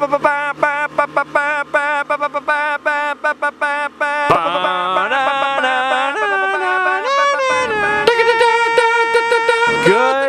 Good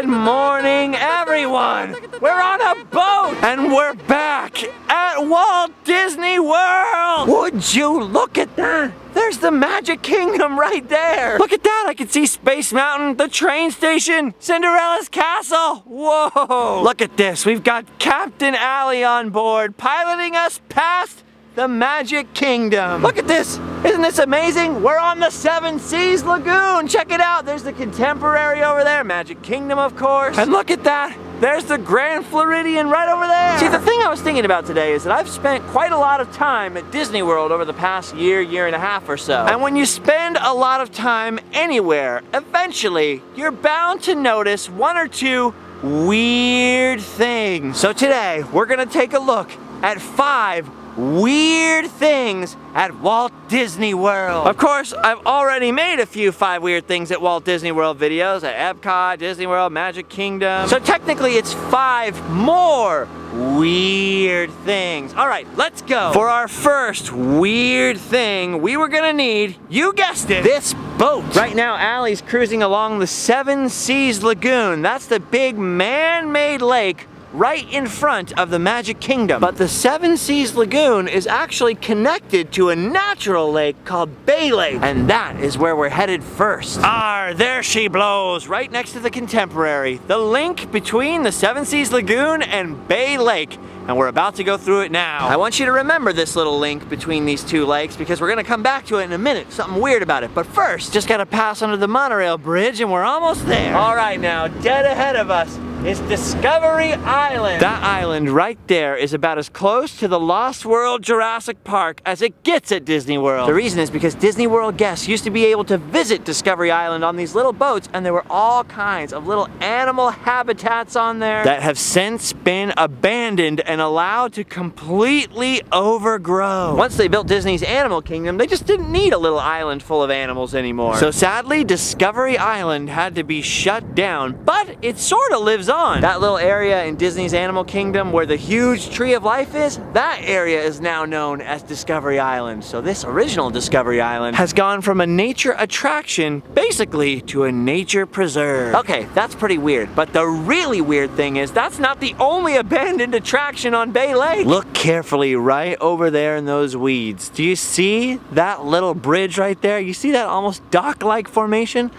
morning, everyone! We're on a boat, and we're back at Walt Disney World! Would you look at that? There's the Magic Kingdom right there! Look at that! I can see Space Mountain, the train station, Cinderella's castle! Whoa! Look at this! We've got Captain Alley on board, piloting us past the Magic Kingdom. Look at this! Isn't this amazing? We're on the Seven Seas Lagoon! Check it out! There's the Contemporary over there, Magic Kingdom, of course. And look at that! There's the Grand Floridian right over there! See, the thing I was thinking about today is that I've spent quite a lot of time at Disney World over the past year and a half or so. And when you spend a lot of time anywhere, eventually, you're bound to notice one or two weird things. So today, we're gonna take a look at 5 weird things at Walt Disney World. Of course, I've already made a few 5 weird things at Walt Disney World videos at Epcot, Disney World, Magic Kingdom. So technically it's 5 more weird things. All right, let's go. For our first weird thing, we were gonna need, you guessed it, this boat. Right now, Allie's cruising along the Seven Seas Lagoon. That's the big man-made lake right in front of the Magic Kingdom. But the Seven Seas Lagoon is actually connected to a natural lake called Bay Lake, and that is where we're headed first. There she blows, right next to the Contemporary. The link between the Seven Seas Lagoon and Bay Lake. And we're about to go through it now. I want you to remember this little link between these 2 lakes because we're gonna come back to it in a minute. Something weird about it. But first, just gotta pass under the monorail bridge and we're almost there. All right now, dead ahead of us is Discovery Island. That island right there is about as close to the Lost World Jurassic Park as it gets at Disney World. The reason is because Disney World guests used to be able to visit Discovery Island on these little boats, and there were all kinds of little animal habitats on there that have since been abandoned and allowed to completely overgrow. Once they built Disney's Animal Kingdom, they just didn't need a little island full of animals anymore. So sadly, Discovery Island had to be shut down, but it sort of lives on. That little area in Disney's Animal Kingdom where the huge Tree of Life is, that area is now known as Discovery Island. So this original Discovery Island has gone from a nature attraction basically to a nature preserve. Okay, that's pretty weird, but the really weird thing is that's not the only abandoned attraction on Bay Lake. Look carefully right over there in those weeds. Do you see that little bridge right there? You see that almost dock-like formation?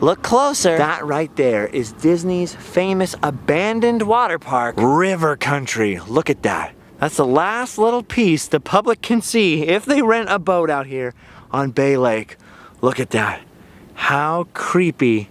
Look closer. That right there is Disney's famous abandoned water park, River Country. Look at that. That's the last little piece the public can see if they rent a boat out here on Bay Lake. Look at that. How creepy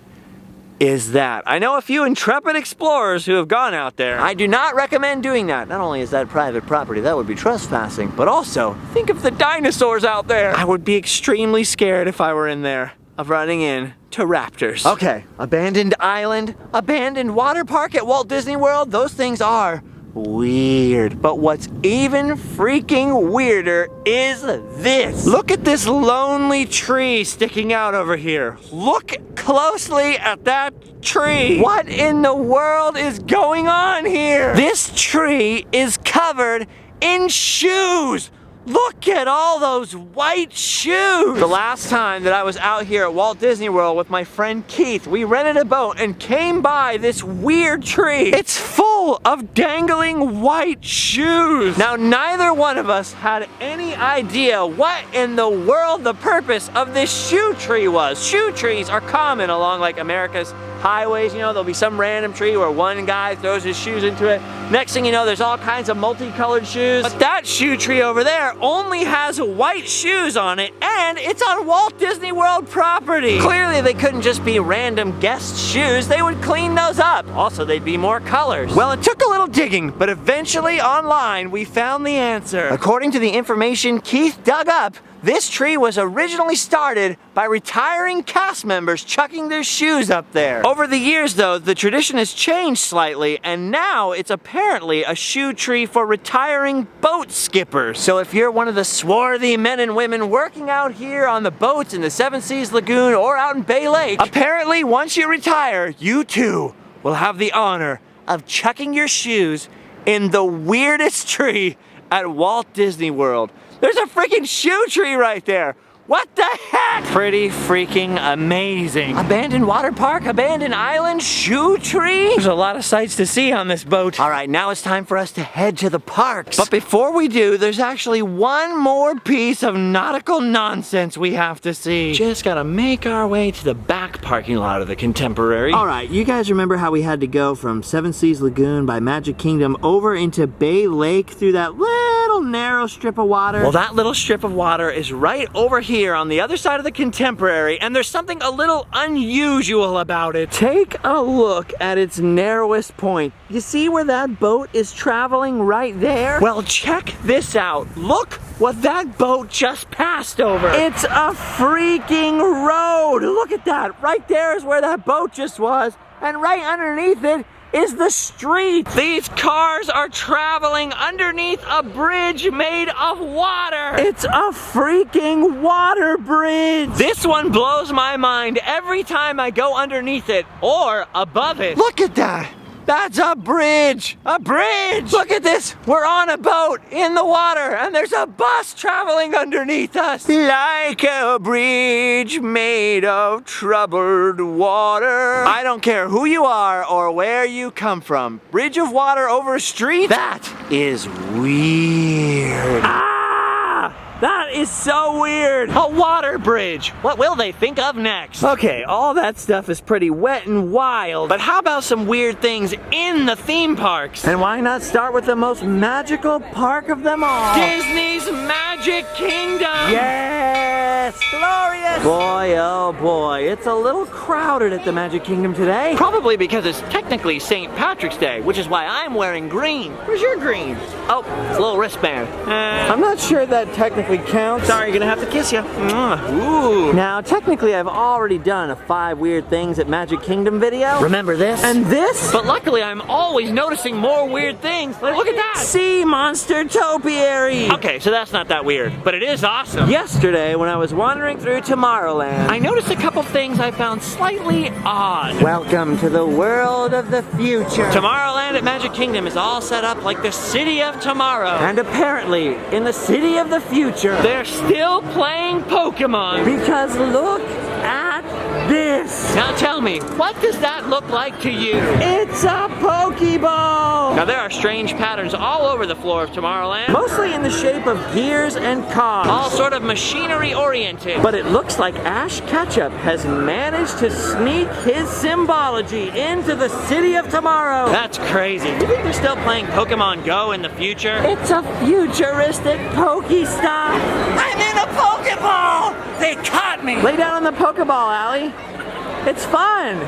is that? I know a few intrepid explorers who have gone out there. I do not recommend doing that. Not only is that private property, that would be trespassing, but also, think of the dinosaurs out there. I would be extremely scared if I were in there of running in to raptors. Okay, abandoned island, abandoned water park at Walt Disney World, those things are weird. But what's even freaking weirder is this. Look at this lonely tree sticking out over here. Look closely at that tree. What in the world is going on here? This tree is covered in shoes. Look at all those white shoes! The last time that I was out here at Walt Disney World with my friend Keith, we rented a boat and came by this weird tree. It's full of dangling white shoes. Now, neither one of us had any idea what in the world the purpose of this shoe tree was. Shoe trees are common along like America's highways. You know, there'll be some random tree where one guy throws his shoes into it. Next thing you know, there's all kinds of multicolored shoes. But that shoe tree over there only has white shoes on it, and it's on Walt Disney World property. Clearly, they couldn't just be random guest shoes. They would clean those up. Also, they'd be more colors. Well, it took a little digging, but eventually online, we found the answer. According to the information Keith dug up, this tree was originally started by retiring cast members chucking their shoes up there. Over the years though, the tradition has changed slightly, and now it's apparently a shoe tree for retiring boat skippers. So if you're one of the swarthy men and women working out here on the boats in the Seven Seas Lagoon or out in Bay Lake, apparently once you retire, you too will have the honor of chucking your shoes in the weirdest tree at Walt Disney World. There's a freaking shoe tree right there. What the heck? Pretty freaking amazing. Abandoned water park, abandoned island, shoe tree. There's a lot of sights to see on this boat. All right, now it's time for us to head to the parks. But before we do, there's actually one more piece of nautical nonsense we have to see. Just gotta make our way to the back parking lot of the Contemporary. All right, you guys remember how we had to go from Seven Seas Lagoon by Magic Kingdom over into Bay Lake through that little narrow strip of water? Well, that little strip of water is right over here on the other side of the Contemporary, and there's something a little unusual about it. Take a look at its narrowest point. You see where that boat is traveling right there? Well, check this out. Look what that boat just passed over. It's a freaking road. Look at that. Right there is where that boat just was, and right underneath it is the street. These cars are traveling underneath a bridge made of water. It's a freaking water bridge. This one blows my mind every time I go underneath it or above it. Look at that. That's a bridge! A bridge! Look at this! We're on a boat in the water, and there's a bus traveling underneath us. Like a bridge made of troubled water. I don't care who you are or where you come from. Bridge of water over a street? That is weird. That is so weird. A water bridge. What will they think of next? Okay, all that stuff is pretty wet and wild, but how about some weird things in the theme parks? And why not start with the most magical park of them all? Disney's Magic Kingdom. Yes, glorious. Boy, oh boy, it's a little crowded at the Magic Kingdom today. Probably because it's technically St. Patrick's Day, which is why I'm wearing green. Where's your green? Oh, it's a little wristband. I'm not sure that technically counts. Sorry, you're gonna have to kiss you. Ooh. Now, technically, I've already done a 5 weird things at Magic Kingdom video. Remember this? And this? But luckily, I'm always noticing more weird things. Like, look at that. Sea monster topiary. Okay, so that's not that weird, but it is awesome. Yesterday, when I was wandering through Tomorrowland, I noticed a couple things I found slightly odd. Welcome to the world of the future. Tomorrowland at Magic Kingdom is all set up like the city of tomorrow. And apparently, in the city of the future, they're still playing Pokemon. Because look at this. Now tell me, what does that look like to you? It's a Pokeball. Now there are strange patterns all over the floor of Tomorrowland. Mostly in the shape of gears and cogs. All sort of machinery oriented. But it looks like Ash Ketchum has managed to sneak his symbology into the city of tomorrow. That's crazy. You think they're still playing Pokemon Go in the future? It's a futuristic Pokestop. I'm in a Pokeball! They caught me! Lay down on the Pokeball, Allie. It's fun.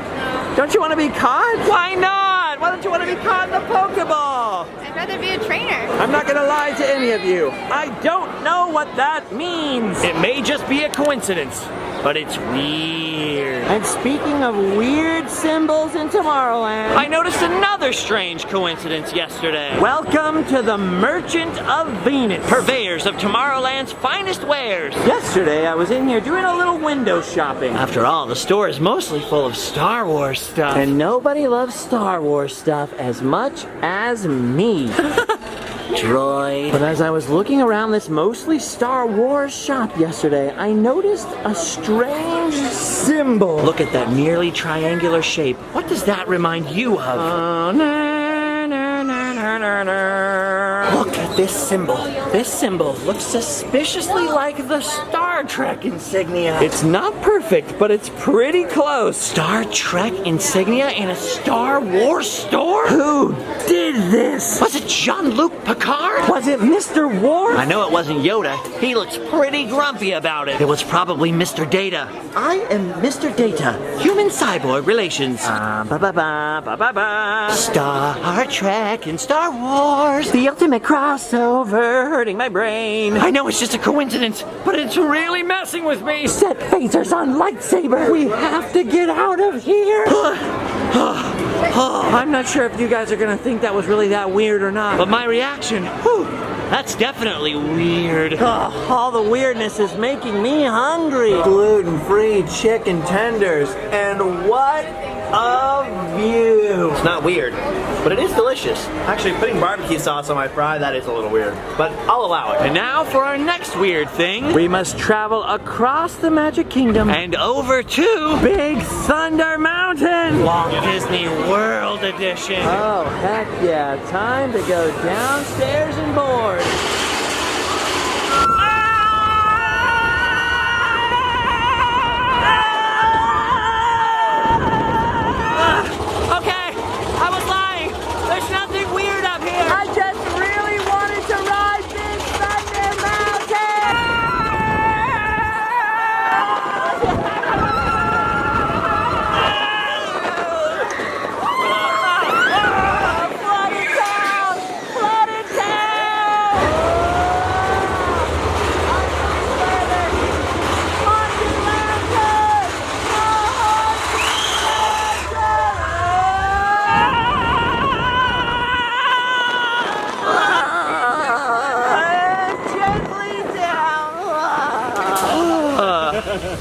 Don't you want to be caught? Why not? Why don't you want to be caught in the Pokeball? I'd rather be a trainer. I'm not going to lie to any of you. I don't know what that means. It may just be a coincidence, but it's weird. And speaking of weird symbols in Tomorrowland, I noticed another strange coincidence yesterday. Welcome to the Merchant of Venus, purveyors of Tomorrowland's finest wares. Yesterday, I was in here doing a little window shopping. After all, the store is mostly full of Star Wars stuff. And nobody loves Star Wars stuff as much as me. Droid. But as I was looking around this mostly Star Wars shop yesterday, I noticed a strange symbol. Look at that nearly triangular shape. What does that remind you of? Look at this symbol. This symbol looks suspiciously like the Star Trek insignia. It's not perfect, but it's pretty close. Star Trek insignia in a Star Wars store? Who did this? Was it Jean-Luc Picard? Was it Mr. Worf? I know it wasn't Yoda. He looks pretty grumpy about it. It was probably Mr. Data. I am Mr. Data. Human-cyborg relations. Star Trek and Star Wars. The ultimate crossover, hurting my brain. I know it's just a coincidence, but it's really messing with me. Set phasers on lightsaber. We have to get out of here. I'm not sure if you guys are gonna think that was really that weird or not, but my reaction, that's definitely weird. All the weirdness is making me hungry. Gluten-free chicken tenders, and what of view. It's not weird, but it is delicious. Actually, putting barbecue sauce on my fry, that is a little weird, but I'll allow it. And now for our next weird thing. We must travel across the Magic Kingdom and over to Big Thunder Mountain. Walt Disney World Edition. Oh, heck yeah. Time to go downstairs and board. Okay, I was lying. There's nothing weird up here. I just really wanted to ride Big Thunder Mountain. Flooded town! Flooded town!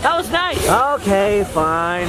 That was nice. Okay, fine.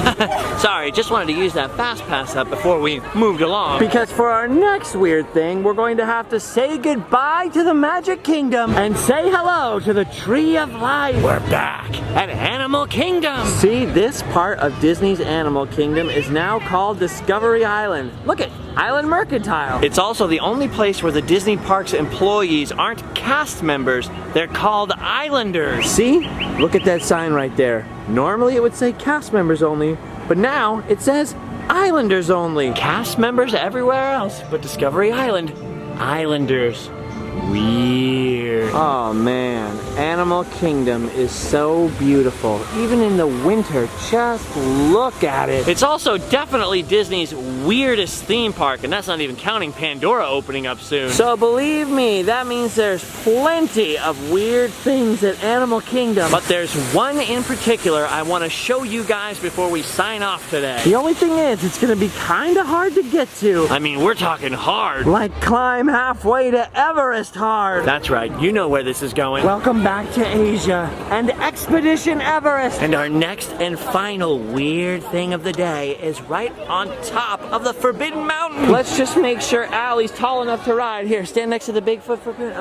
Sorry, just wanted to use that fast pass up before we moved along. Because for our next weird thing, we're going to have to say goodbye to the Magic Kingdom and say hello to the Tree of Life. We're back at Animal Kingdom. See, this part of Disney's Animal Kingdom is now called Discovery Island. Look at Island Mercantile. It's also the only place where the Disney Parks employees aren't cast members. They're called Islanders. See? Look at that sign right there. Normally it would say cast members only, but now it says Islanders only. Cast members everywhere else, but Discovery Island, Islanders. Weird. Oh man, Animal Kingdom is so beautiful. Even in the winter, just look at it. It's also definitely Disney's weirdest theme park, and that's not even counting Pandora opening up soon. So believe me, that means there's plenty of weird things at Animal Kingdom. But there's one in particular I want to show you guys before we sign off today. The only thing is, it's gonna be kinda hard to get to. I mean, we're talking hard. Like climb halfway to Everest hard. That's right, you know where this is going. Welcome back to Asia and Expedition Everest. And our next and final weird thing of the day is right on top of the Forbidden Mountain. Let's just make sure Allie's tall enough to ride. Here, stand next to the Bigfoot Forbidden.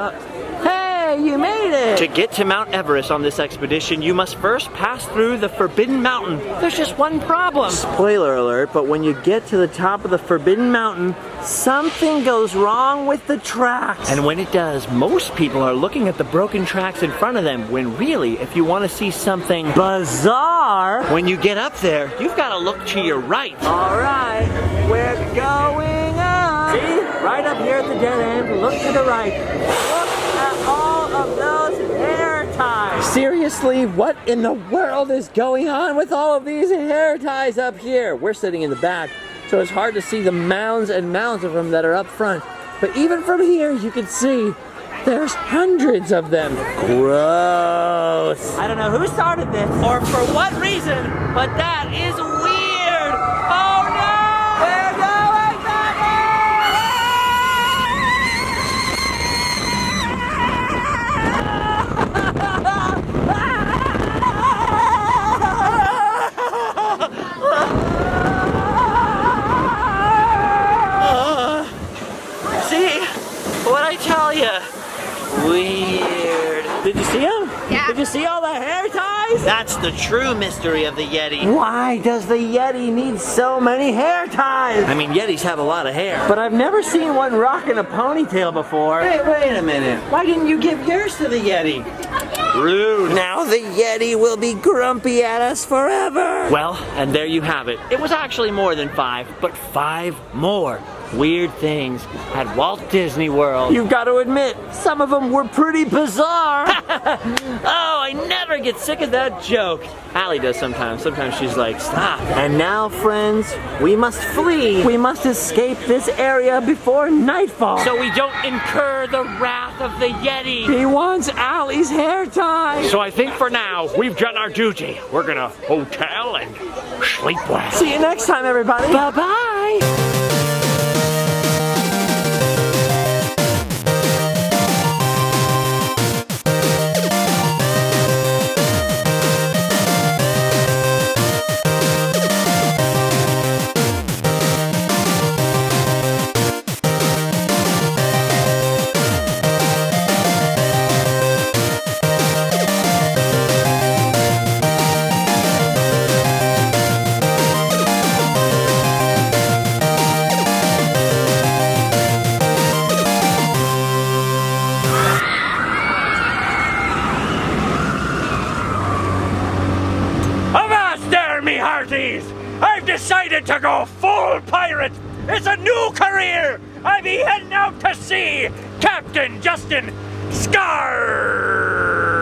Hey, you made it! To get to Mount Everest on this expedition, you must first pass through the Forbidden Mountain. There's just one problem. Spoiler alert, but when you get to the top of the Forbidden Mountain, something goes wrong with the tracks. And when it does, most people are looking at the broken tracks in front of them, when really, if you want to see something bizarre, when you get up there, you've got to look to your right. All right, we're going up. See? Right up here at the dead end, look to the right. Look at all of those hair ties. Seriously, what in the world is going on with all of these hair ties up here? We're sitting in the back, so it's hard to see the mounds and mounds of them that are up front. But even from here, you can see there's hundreds of them. Gross. I don't know who started this or for what reason, but that is weird. Oh no! We're going back! See? What'd I tell you? Weird. Did you see him? Yeah. Did you see all the hair ties? That's the true mystery of the Yeti. Why does the Yeti need so many hair ties? I mean, Yetis have a lot of hair, but I've never seen one rocking a ponytail before. Hey, wait a minute. Why didn't you give yours to the Yeti? Rude. Now the Yeti will be grumpy at us forever. Well, and there you have it. It was actually more than 5, but 5 more weird things at Walt Disney World. You've got to admit, some of them were pretty bizarre. Oh, I never get sick of that joke. Allie does sometimes. Sometimes she's like, stop. And now, friends, we must flee. We must escape this area before nightfall, so we don't incur the wrath of the Yeti. He wants Allie's hair tie. So I think for now, we've done our duty. We're gonna hotel and sleep well. See you next time, everybody. Bye-bye. I've decided to go full pirate. It's a new career. I be heading out to sea. Captain Justin Scar.